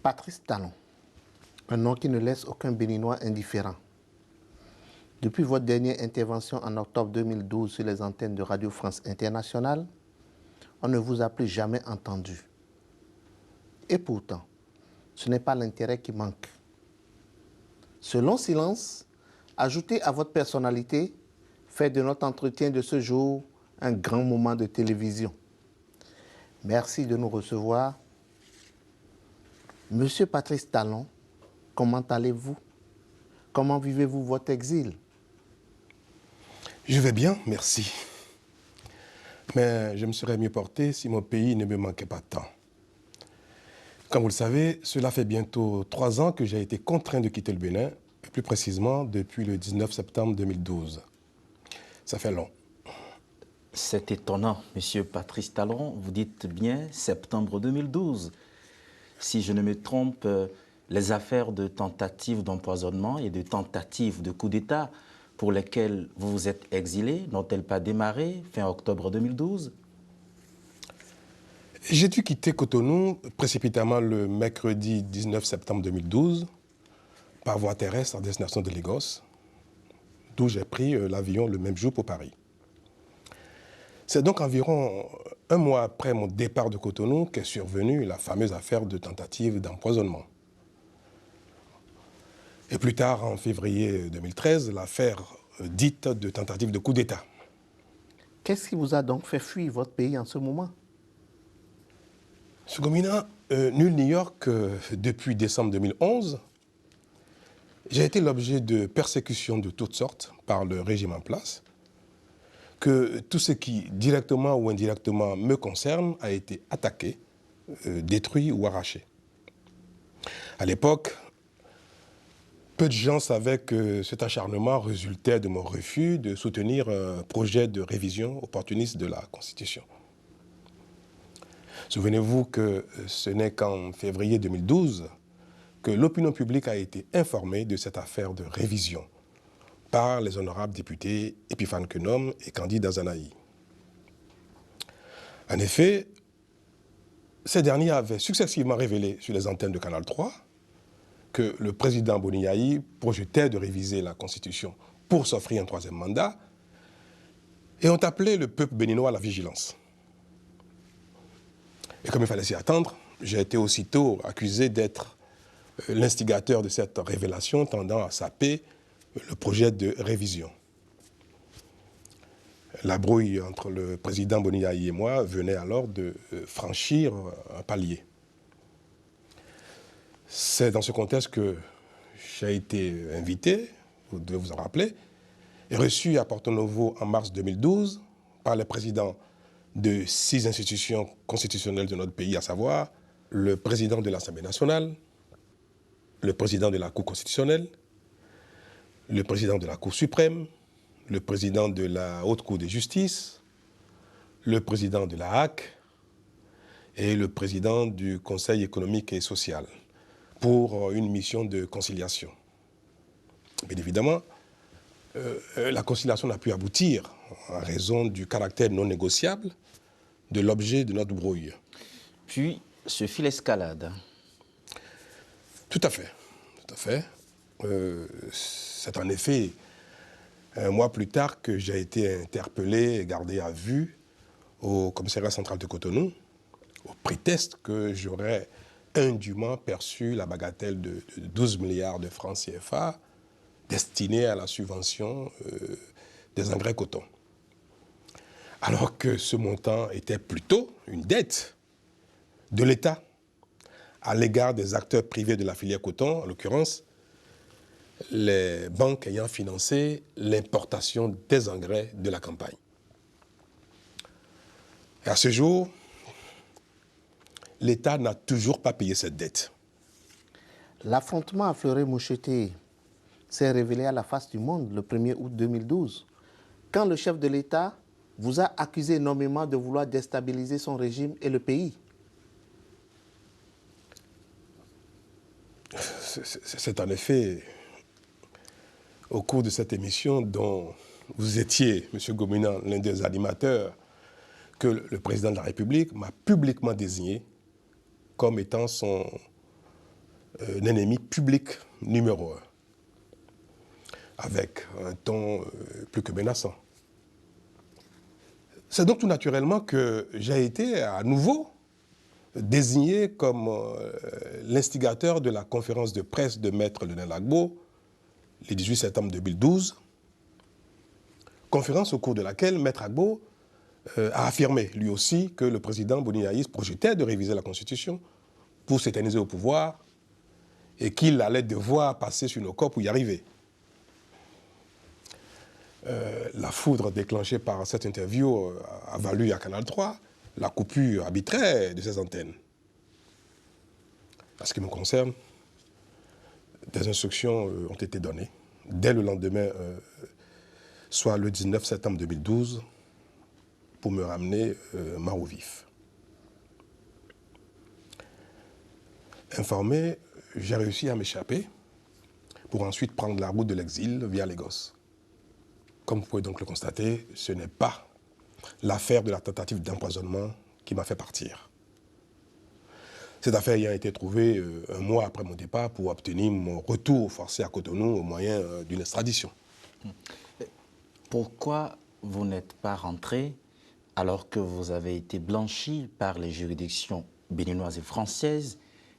Patrice Talon, un nom qui ne laisse aucun Béninois indifférent. Depuis votre dernière intervention en octobre 2012 sur les antennes de Radio France Internationale, on ne vous a plus jamais entendu. Et pourtant, ce n'est pas l'intérêt qui manque. Ce long silence, ajouté à votre personnalité, fait de notre entretien de ce jour un grand moment de télévision. Merci de nous recevoir. Monsieur Patrice Talon, comment allez-vous? Comment vivez-vous votre exil? Je vais bien, merci. Mais je me serais mieux porté si mon pays ne me manquait pas tant. Comme vous le savez, cela fait bientôt 3 ans que j'ai été contraint de quitter le Bénin, plus précisément depuis le 19 septembre 2012. Ça fait long. C'est étonnant, Monsieur Patrice Talon, vous dites bien septembre 2012. Si je ne me trompe, les affaires de tentatives d'empoisonnement et de tentatives de coup d'État pour lesquelles vous vous êtes exilé n'ont-elles pas démarré fin octobre 2012? J'ai dû quitter Cotonou précipitamment le mercredi 19 septembre 2012 par voie terrestre à destination de Lagos, d'où j'ai pris l'avion le même jour pour Paris. C'est donc environ un mois après mon départ de Cotonou qu'est survenue la fameuse affaire de tentative d'empoisonnement. Et plus tard, en février 2013, l'affaire dite de tentative de coup d'État. Qu'est-ce qui vous a donc fait fuir votre pays en ce moment? Ce Gomina, nul n'ignore que depuis décembre 2011, j'ai été l'objet de persécutions de toutes sortes par le régime en place, que tout ce qui, directement ou indirectement, me concerne a été attaqué, détruit ou arraché. À l'époque, peu de gens savaient que cet acharnement résultait de mon refus de soutenir un projet de révision opportuniste de la Constitution. Souvenez-vous que ce n'est qu'en février 2012 que l'opinion publique a été informée de cette affaire de révision par les honorables députés Epiphane Quenom et Candide Azanaï. En effet, ces derniers avaient successivement révélé sur les antennes de Canal 3 que le président Boni Yayi projetait de réviser la Constitution pour s'offrir un 3e mandat et ont appelé le peuple béninois à la vigilance. Et comme il fallait s'y attendre, j'ai été aussitôt accusé d'être l'instigateur de cette révélation tendant à saper le projet de révision. La brouille entre le président Boni Yayi et moi venait alors de franchir un palier. C'est dans ce contexte que j'ai été invité, vous devez vous en rappeler, et reçu à Porto Novo en mars 2012 par les présidents de 6 institutions constitutionnelles de notre pays, à savoir le président de l'Assemblée nationale, le président de la Cour constitutionnelle, le président de la Cour suprême, le président de la Haute Cour de justice, le président de la HAC et le président du Conseil économique et social pour une mission de conciliation. Bien évidemment, la conciliation n'a pu aboutir en raison du caractère non négociable de l'objet de notre brouille. Puis se fit l'escalade. Tout à fait, tout à fait. C'est en effet un mois plus tard que j'ai été interpellé et gardé à vue au commissariat central de Cotonou, au prétexte que j'aurais indûment perçu la bagatelle de 12 milliards de francs CFA destinés à la subvention des engrais coton. Alors que ce montant était plutôt une dette de l'État à l'égard des acteurs privés de la filière coton, en l'occurrence les banques ayant financé l'importation des engrais de la campagne. Et à ce jour, l'État n'a toujours pas payé cette dette. L'affrontement à Fleury-Moucheté s'est révélé à la face du monde le 1er août 2012, quand le chef de l'État vous a accusé énormément de vouloir déstabiliser son régime et le pays. C'est en effet au cours de cette émission dont vous étiez, M. Gomina, l'un des animateurs, que le président de la République m'a publiquement désigné comme étant son un ennemi public numéro 1, avec un ton plus que menaçant. C'est donc tout naturellement que j'ai été à nouveau désigné comme l'instigateur de la conférence de presse de Maître Lionel Gbagbo, le 18 septembre 2012, conférence au cours de laquelle Maître Gbagbo a affirmé lui aussi que le président Boni Yayi projetait de réviser la Constitution pour s'éterniser au pouvoir et qu'il allait devoir passer sur nos corps pour y arriver. La foudre déclenchée par cette interview a valu à Canal 3 la coupure arbitraire de ces antennes. En ce qui me concerne, des instructions ont été données dès le lendemain, soit le 19 septembre 2012, pour me ramener mort au vif. Informé, j'ai réussi à m'échapper pour ensuite prendre la route de l'exil via Lagos. Comme vous pouvez donc le constater, ce n'est pas l'affaire de la tentative d'empoisonnement qui m'a fait partir. Cette affaire ayant été trouvée un mois après mon départ pour obtenir mon retour forcé à Cotonou au moyen d'une extradition. Pourquoi vous n'êtes pas rentré alors que vous avez été blanchi par les juridictions béninoises et françaises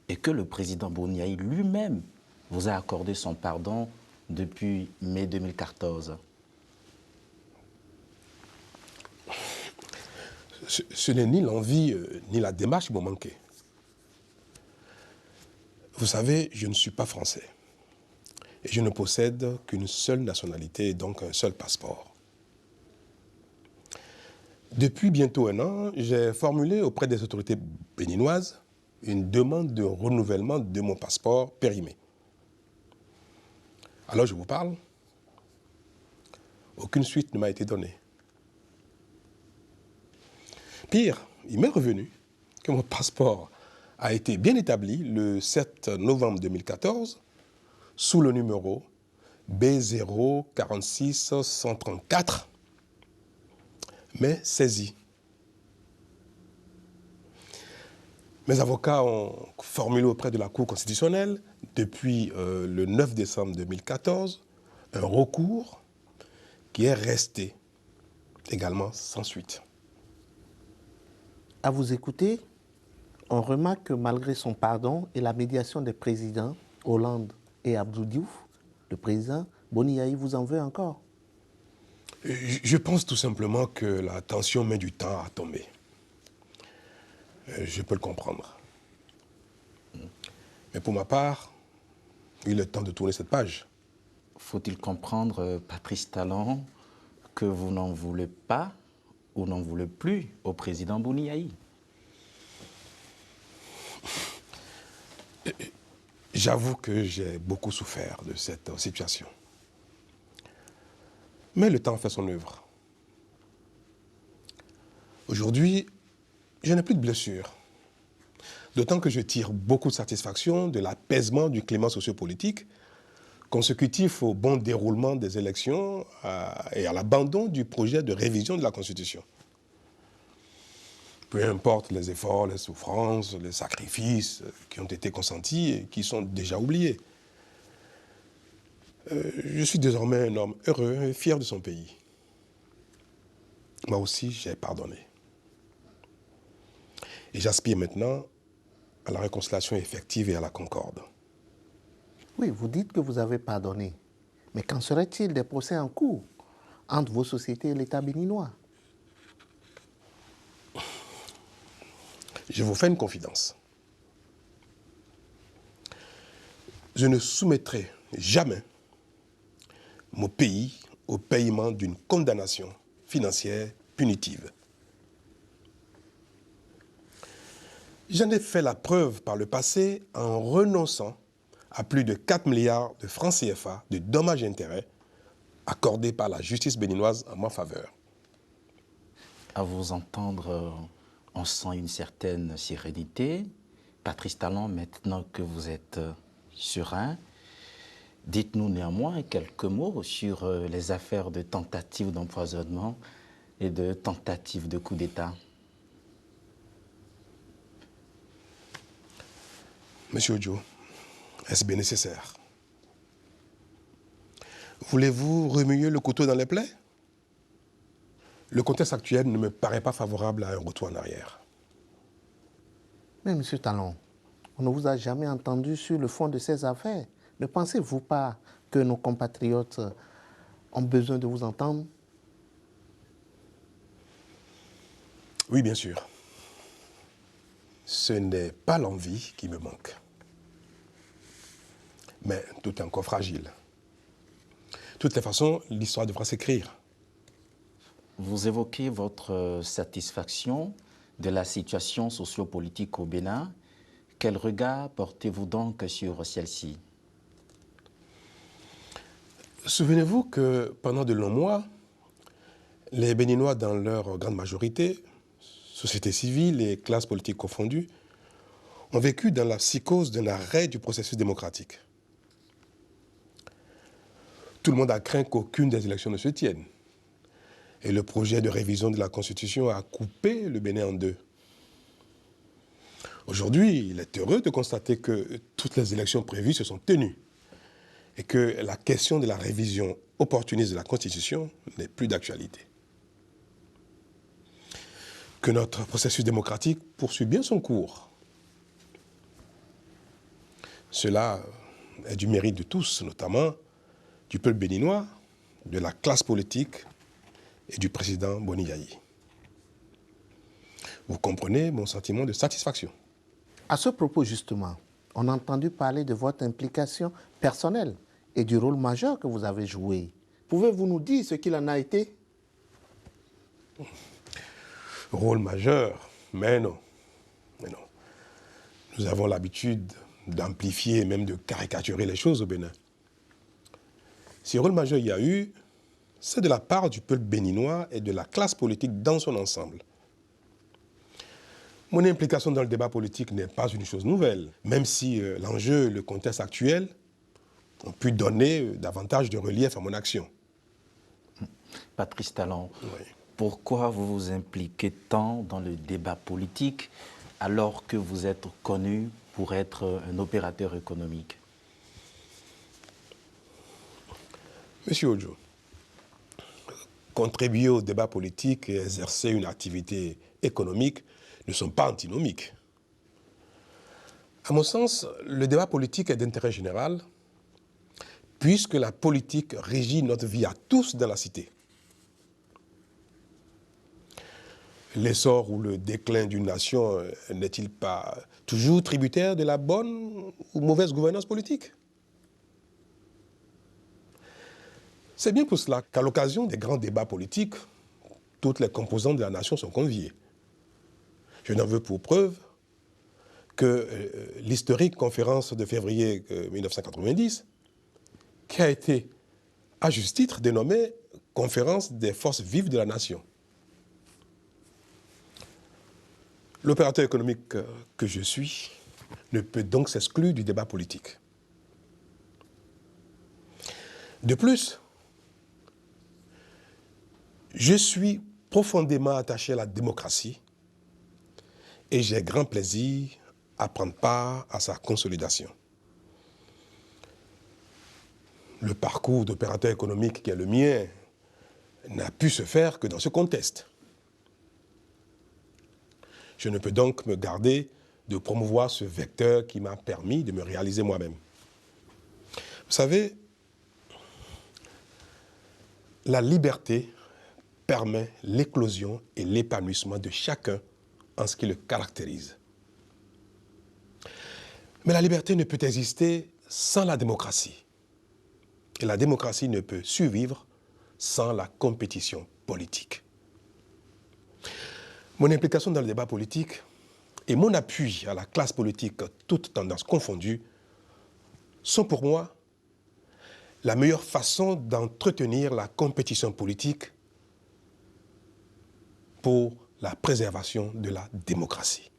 et que le président Boni Yayi lui-même vous a accordé son pardon depuis mai 2014? Ce n'est ni l'envie ni la démarche qui m'ont manqué. Vous savez, je ne suis pas français. Et je ne possède qu'une seule nationalité, donc un seul passeport. Depuis bientôt un an, j'ai formulé auprès des autorités béninoises une demande de renouvellement de mon passeport périmé. Alors je vous parle, aucune suite ne m'a été donnée. Pire, il m'est revenu que mon passeport a été bien établi le 7 novembre 2014 sous le numéro B046134, mais saisi. Mes avocats ont formulé auprès de la Cour constitutionnelle, depuis le 9 décembre 2014, un recours qui est resté également sans suite. À vous écouter, on remarque que malgré son pardon et la médiation des présidents Hollande et Abdou Diouf, le président Boni Yayi vous en veut encore. Je pense tout simplement que la tension met du temps à tomber. Je peux le comprendre. Mais pour ma part, il est temps de tourner cette page. Faut-il comprendre, Patrice Talon, que vous n'en voulez pas ou n'en voulez plus au président Boni Yayi? J'avoue que j'ai beaucoup souffert de cette situation. Mais le temps fait son œuvre. Aujourd'hui, je n'ai plus de blessures. D'autant que je tire beaucoup de satisfaction de l'apaisement du climat sociopolitique consécutif au bon déroulement des élections et à l'abandon du projet de révision de la Constitution. Peu importe les efforts, les souffrances, les sacrifices qui ont été consentis et qui sont déjà oubliés. Je suis désormais un homme heureux et fier de son pays. Moi aussi, j'ai pardonné. Et j'aspire maintenant à la réconciliation effective et à la concorde. Oui, vous dites que vous avez pardonné. Mais qu'en serait-il des procès en cours entre vos sociétés et l'État béninois? Je vous fais une confidence. Je ne soumettrai jamais mon pays au paiement d'une condamnation financière punitive. J'en ai fait la preuve par le passé en renonçant à plus de 4 milliards de francs CFA de dommages et intérêts accordés par la justice béninoise en ma faveur. À vous entendre, on sent une certaine sérénité. Patrice Talon, maintenant que vous êtes serein, dites-nous néanmoins quelques mots sur les affaires de tentatives d'empoisonnement et de tentatives de coup d'État. Monsieur Ojo, Est-ce bien nécessaire? Voulez-vous remuer le couteau dans les plaies? Le contexte actuel ne me paraît pas favorable à un retour en arrière. Mais M. Talon, on ne vous a jamais entendu sur le fond de ces affaires. Ne pensez-vous pas que nos compatriotes ont besoin de vous entendre? Oui, bien sûr. Ce n'est pas l'envie qui me manque. Mais tout est encore fragile. De toutes les façons, l'histoire devra s'écrire. Vous évoquez votre satisfaction de la situation sociopolitique au Bénin. Quel regard portez-vous donc sur celle-ci? Souvenez-vous que pendant de longs mois, les Béninois, dans leur grande majorité, société civile et classes politiques confondues, ont vécu dans la psychose d'un arrêt du processus démocratique. Tout le monde a craint qu'aucune des élections ne se tienne. Et le projet de révision de la Constitution a coupé le Bénin en deux. Aujourd'hui, il est heureux de constater que toutes les élections prévues se sont tenues et que la question de la révision opportuniste de la Constitution n'est plus d'actualité. Que notre processus démocratique poursuit bien son cours. Cela est du mérite de tous, notamment du peuple béninois, de la classe politique et du président Boni Yayi. Vous comprenez mon sentiment de satisfaction. À ce propos, justement, on a entendu parler de votre implication personnelle et du rôle majeur que vous avez joué. Pouvez-vous nous dire ce qu'il en a été? Rôle majeur, mais non. Mais non. Nous avons l'habitude d'amplifier et même de caricaturer les choses au Bénin. Si rôle majeur il y a eu, c'est de la part du peuple béninois et de la classe politique dans son ensemble. Mon implication dans le débat politique n'est pas une chose nouvelle, même si l'enjeu et le contexte actuel ont pu donner davantage de relief à mon action. Patrice Talon, Oui. pourquoi vous vous impliquez tant dans le débat politique alors que vous êtes connu pour être un opérateur économique? Monsieur Ojo, contribuer au débat politique et exercer une activité économique ne sont pas antinomiques. À mon sens, le débat politique est d'intérêt général puisque la politique régit notre vie à tous dans la cité. L'essor ou le déclin d'une nation n'est-il pas toujours tributaire de la bonne ou mauvaise gouvernance politique? C'est bien pour cela qu'à l'occasion des grands débats politiques, toutes les composantes de la nation sont conviées. Je n'en veux pour preuve que l'historique conférence de février 1990, qui a été à juste titre dénommée Conférence des forces vives de la nation. L'opérateur économique que je suis ne peut donc s'exclure du débat politique. De plus, je suis profondément attaché à la démocratie et j'ai grand plaisir à prendre part à sa consolidation. Le parcours d'opérateur économique qui est le mien n'a pu se faire que dans ce contexte. Je ne peux donc me garder de promouvoir ce vecteur qui m'a permis de me réaliser moi-même. Vous savez, la liberté permet l'éclosion et l'épanouissement de chacun en ce qui le caractérise. Mais la liberté ne peut exister sans la démocratie. Et la démocratie ne peut survivre sans la compétition politique. Mon implication dans le débat politique et mon appui à la classe politique, toutes tendances confondues, sont pour moi la meilleure façon d'entretenir la compétition politique pour la préservation de la démocratie.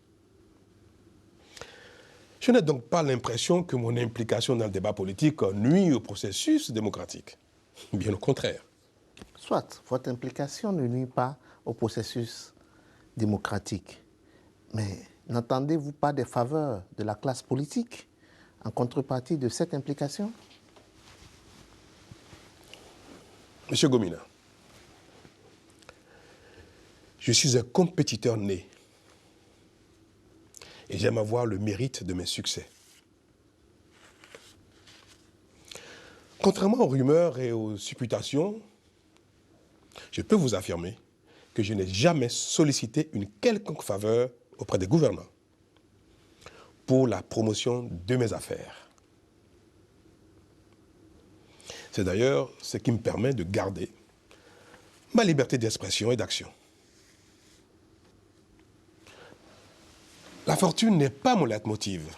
Je n'ai donc pas l'impression que mon implication dans le débat politique nuit au processus démocratique. Bien au contraire. Soit, votre implication ne nuit pas au processus démocratique. Mais n'entendez-vous pas des faveurs de la classe politique en contrepartie de cette implication? Monsieur Gomina, je suis un compétiteur né et j'aime avoir le mérite de mes succès. Contrairement aux rumeurs et aux supputations, je peux vous affirmer que je n'ai jamais sollicité une quelconque faveur auprès des gouvernants pour la promotion de mes affaires. C'est d'ailleurs ce qui me permet de garder ma liberté d'expression et d'action. La fortune n'est pas mon leitmotiv.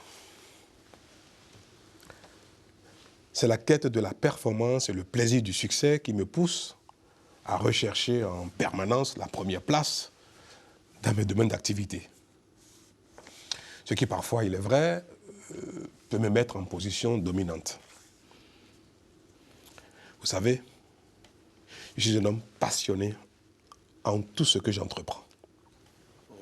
C'est la quête de la performance et le plaisir du succès qui me poussent à rechercher en permanence la première place dans mes domaines d'activité. Ce qui parfois, il est vrai, peut me mettre en position dominante. Vous savez, je suis un homme passionné en tout ce que j'entreprends.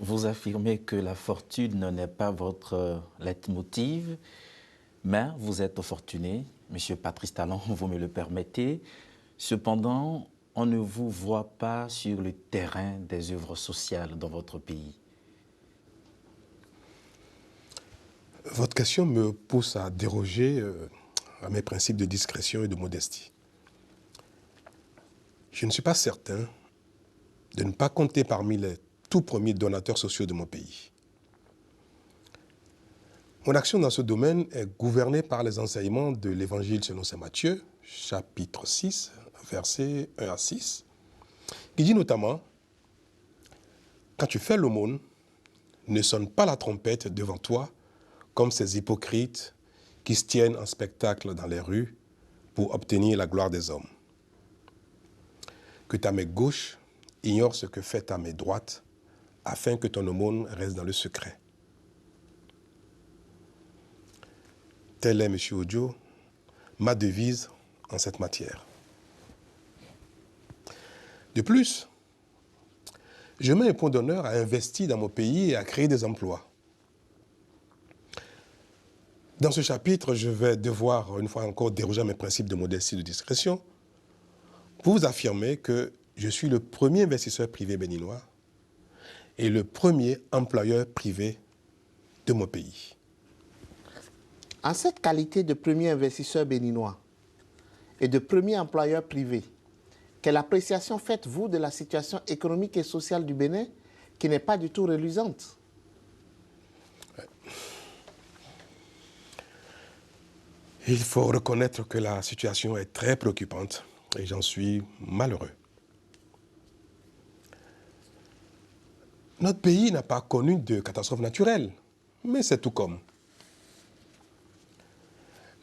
Vous affirmez que la fortune n'est pas votre leitmotiv, mais vous êtes fortuné, Monsieur Patrice Talon, vous me le permettez. Cependant, on ne vous voit pas sur le terrain des œuvres sociales dans votre pays. Votre question me pousse à déroger à mes principes de discrétion et de modestie. Je ne suis pas certain de ne pas compter parmi les tout premiers donateurs sociaux de mon pays. Mon action dans ce domaine est gouvernée par les enseignements de l'Évangile selon saint Matthieu, chapitre 6, versets 1 à 6, qui dit notamment « Quand tu fais l'aumône, ne sonne pas la trompette devant toi comme ces hypocrites qui se tiennent en spectacle dans les rues pour obtenir la gloire des hommes. Que ta main gauche ignore ce que fait ta main droite, afin que ton aumône reste dans le secret. » Telle est, M. Ojo, ma devise en cette matière. De plus, je mets un point d'honneur à investir dans mon pays et à créer des emplois. Dans ce chapitre, je vais devoir, une fois encore, déroger à mes principes de modestie et de discrétion pour vous affirmer que je suis le premier investisseur privé béninois et le premier employeur privé de mon pays. En cette qualité de premier investisseur béninois et de premier employeur privé, quelle appréciation faites-vous de la situation économique et sociale du Bénin qui n'est pas du tout reluisante? Il faut reconnaître que la situation est très préoccupante et j'en suis malheureux. Notre pays n'a pas connu de catastrophe naturelle, mais c'est tout comme.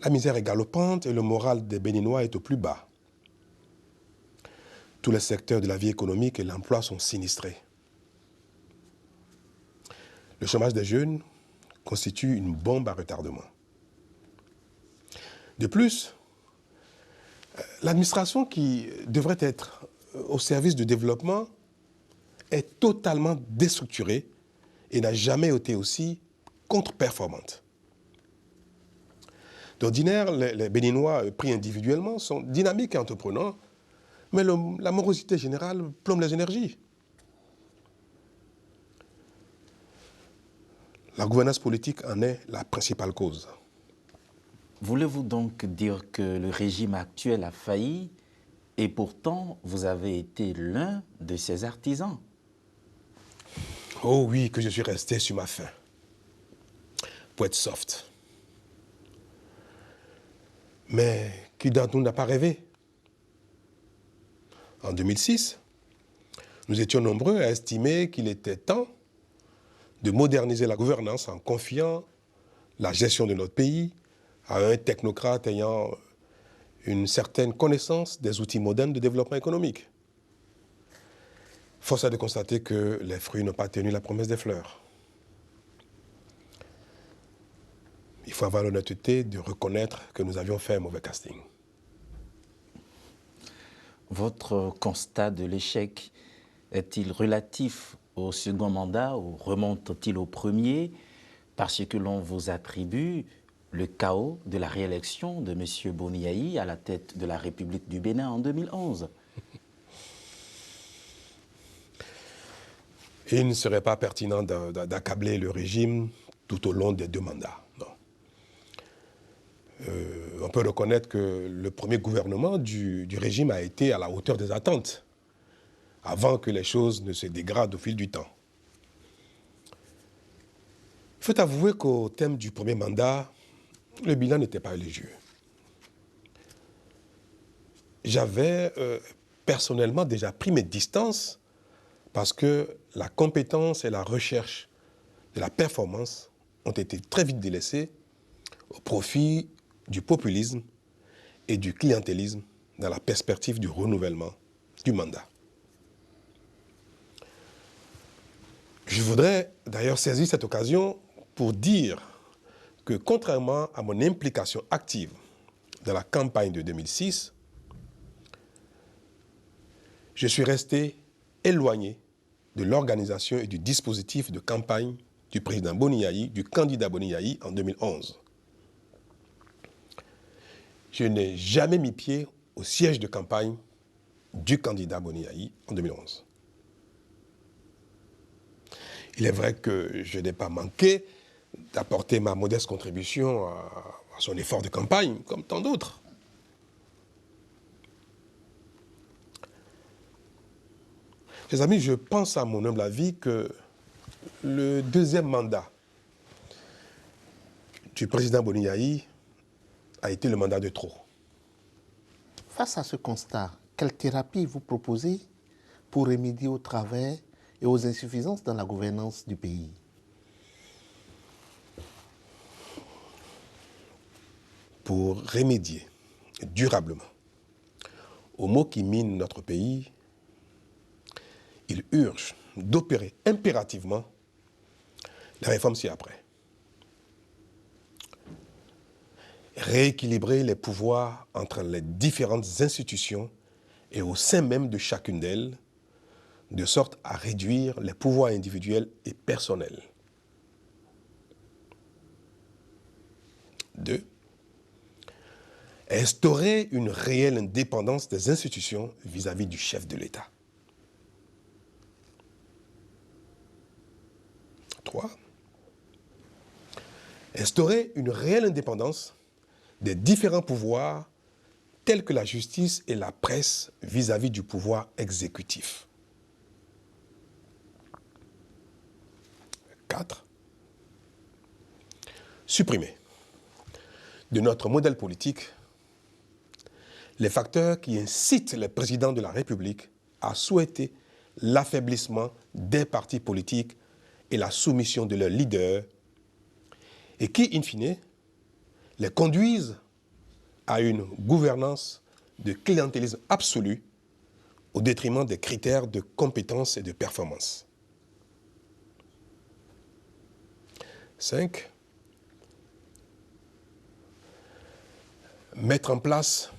La misère est galopante et le moral des Béninois est au plus bas. Tous les secteurs de la vie économique et l'emploi sont sinistrés. Le chômage des jeunes constitue une bombe à retardement. De plus, l'administration qui devrait être au service du développement est totalement déstructurée et n'a jamais été aussi contre-performante. D'ordinaire, les Béninois pris individuellement sont dynamiques et entreprenants, mais la morosité générale plombe les énergies. La gouvernance politique en est la principale cause. Voulez-vous donc dire que le régime actuel a failli et pourtant vous avez été l'un de ses artisans? Oh oui, que je suis resté sur ma faim. Pour être soft. Mais qui d'entre nous n'a pas rêvé? En 2006, nous étions nombreux à estimer qu'il était temps de moderniser la gouvernance en confiant la gestion de notre pays à un technocrate ayant une certaine connaissance des outils modernes de développement économique. Force est de constater que les fruits n'ont pas tenu la promesse des fleurs. Il faut avoir l'honnêteté de reconnaître que nous avions fait un mauvais casting. Votre constat de l'échec est-il relatif au second mandat ou remonte-t-il au premier parce que l'on vous attribue le chaos de la réélection de M. Boni à la tête de la République du Bénin en 2011. Et il ne serait pas pertinent d'accabler le régime tout au long des 2 mandats. Non. On peut reconnaître que le premier gouvernement du régime a été à la hauteur des attentes, avant que les choses ne se dégradent au fil du temps. Il faut avouer qu'au thème du premier mandat, le bilan n'était pas élogieux. J'avais personnellement déjà pris mes distances parce que la compétence et la recherche de la performance ont été très vite délaissées au profit du populisme et du clientélisme dans la perspective du renouvellement du mandat. Je voudrais d'ailleurs saisir cette occasion pour dire que contrairement à mon implication active dans la campagne de 2006, je suis resté éloigné de l'organisation et du dispositif de campagne du président Boni, du candidat Boni en 2011. Je n'ai jamais mis pied au siège de campagne du candidat Boni en 2011. Il est vrai que je n'ai pas manqué d'apporter ma modeste contribution à son effort de campagne, comme tant d'autres. Mes amis, je pense à mon humble avis que le deuxième mandat du président Boni a été le mandat de trop. Face à ce constat, quelle thérapie vous proposez pour remédier aux travers et aux insuffisances dans la gouvernance du pays? Pour remédier durablement aux maux qui minent notre pays, il urge d'opérer impérativement la réforme ci-après. Rééquilibrer les pouvoirs entre les différentes institutions et au sein même de chacune d'elles, de sorte à réduire les pouvoirs individuels et personnels. 2. Instaurer une réelle indépendance des institutions vis-à-vis du chef de l'État. 3. Instaurer une réelle indépendance des différents pouvoirs tels que la justice et la presse vis-à-vis du pouvoir exécutif. 4. Supprimer de notre modèle politique les facteurs qui incitent les présidents de la République à souhaiter l'affaiblissement des partis politiques et la soumission de leurs leaders, et qui, in fine, les conduisent à une gouvernance de clientélisme absolu au détriment des critères de compétence et de performance. 5. Mettre en place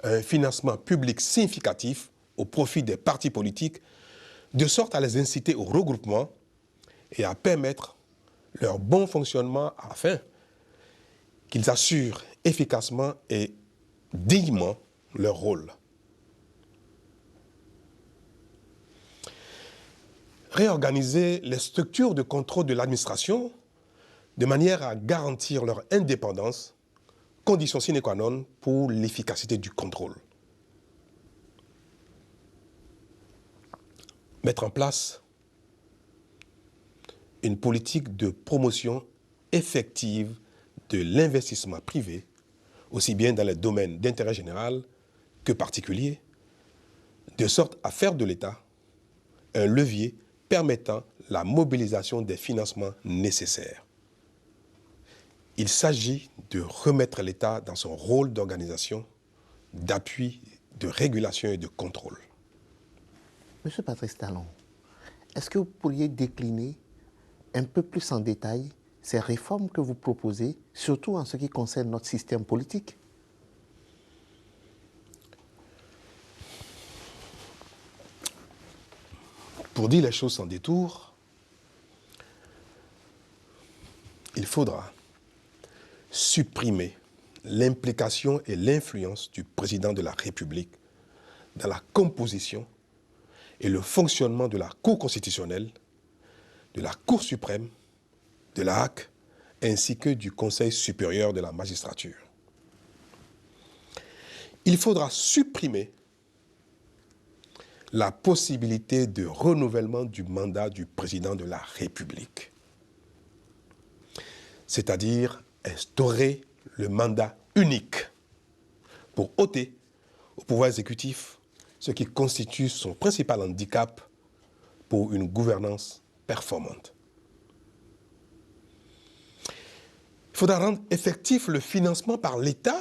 un financement public significatif au profit des partis politiques, de sorte à les inciter au regroupement et à permettre leur bon fonctionnement afin qu'ils assurent efficacement et dignement leur rôle. Réorganiser les structures de contrôle de l'administration de manière à garantir leur indépendance, condition sine qua non pour l'efficacité du contrôle. Mettre en place une politique de promotion effective de l'investissement privé, aussi bien dans les domaines d'intérêt général que particulier, de sorte à faire de l'État un levier permettant la mobilisation des financements nécessaires. Il s'agit de remettre l'État dans son rôle d'organisation, d'appui, de régulation et de contrôle. Monsieur Patrice Talon, est-ce que vous pourriez décliner un peu plus en détail ces réformes que vous proposez, surtout en ce qui concerne notre système politique? Pour dire les choses sans détour, il faudra supprimer l'implication et l'influence du président de la République dans la composition et le fonctionnement de la Cour constitutionnelle, de la Cour suprême, de la HAC, ainsi que du Conseil supérieur de la magistrature. Il faudra supprimer la possibilité de renouvellement du mandat du président de la République, c'est-à-dire instaurer le mandat unique pour ôter au pouvoir exécutif ce qui constitue son principal handicap pour une gouvernance performante. Il faudra rendre effectif le financement par l'État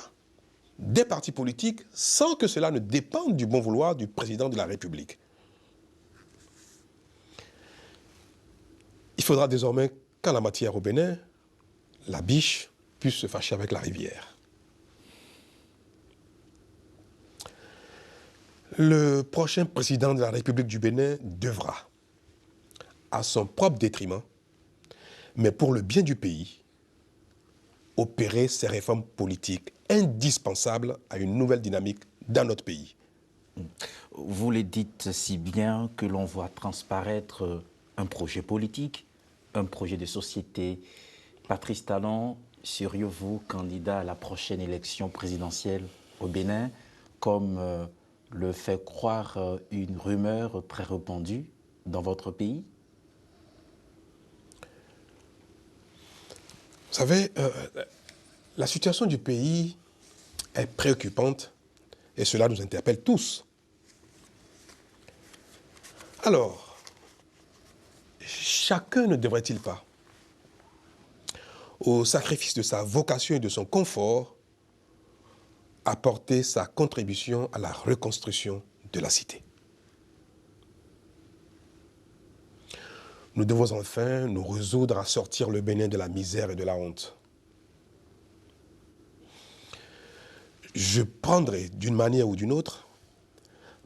des partis politiques sans que cela ne dépende du bon vouloir du président de la République. Il faudra désormais qu'en la matière au Bénin, la biche puisse se fâcher avec la rivière. Le prochain président de la République du Bénin devra, à son propre détriment, mais pour le bien du pays, opérer ces réformes politiques indispensables à une nouvelle dynamique dans notre pays. Vous le dites si bien que l'on voit transparaître un projet politique, un projet de société. Patrice Talon, seriez-vous candidat à la prochaine élection présidentielle au Bénin, comme le fait croire une rumeur très répandue dans votre pays? Vous savez, la situation du pays est préoccupante et cela nous interpelle tous. Alors, chacun ne devrait-il pas, au sacrifice de sa vocation et de son confort, apporter sa contribution à la reconstruction de la cité? Nous devons enfin nous résoudre à sortir le Bénin de la misère et de la honte. Je prendrai d'une manière ou d'une autre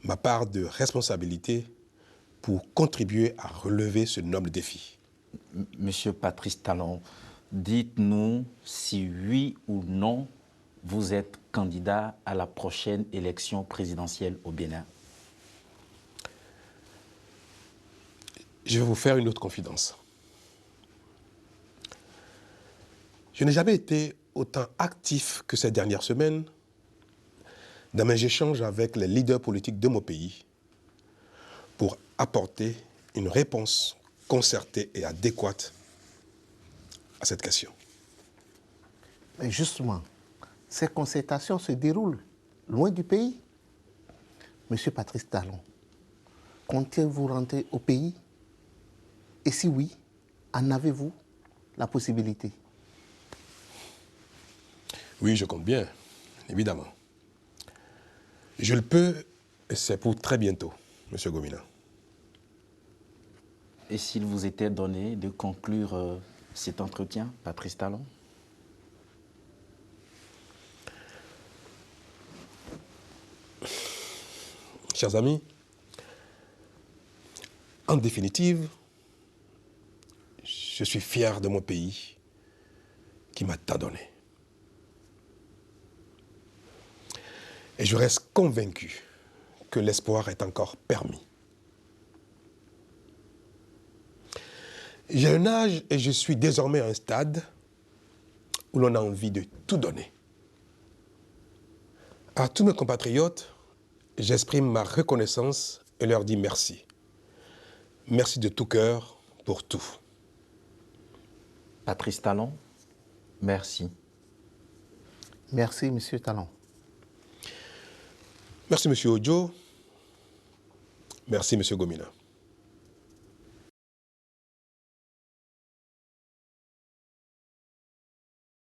ma part de responsabilité pour contribuer à relever ce noble défi. Monsieur Patrice Talon, dites-nous si oui ou non vous êtes candidat à la prochaine élection présidentielle au Bénin. Je vais vous faire une autre confidence. Je n'ai jamais été autant actif que ces dernières semaines dans mes échanges avec les leaders politiques de mon pays pour apporter une réponse concertée et adéquate à cette question. Mais justement, ces concertations se déroulent loin du pays. Monsieur Patrice Talon, comptez-vous rentrer au pays? Et si oui, en avez-vous la possibilité? Oui, je compte bien, évidemment. Je le peux, et c'est pour très bientôt, Monsieur Gomina. Et s'il vous était donné de conclure cet entretien, Patrice Talon? Chers amis, en définitive, je suis fier de mon pays qui m'a tant donné. Et je reste convaincu que l'espoir est encore permis. J'ai un âge et je suis désormais à un stade où l'on a envie de tout donner. À tous mes compatriotes, j'exprime ma reconnaissance et leur dis merci. Merci de tout cœur pour tout. Patrice Talon, merci. Merci, Monsieur Talon. Merci, Monsieur Ojo. Merci, Monsieur Gomina.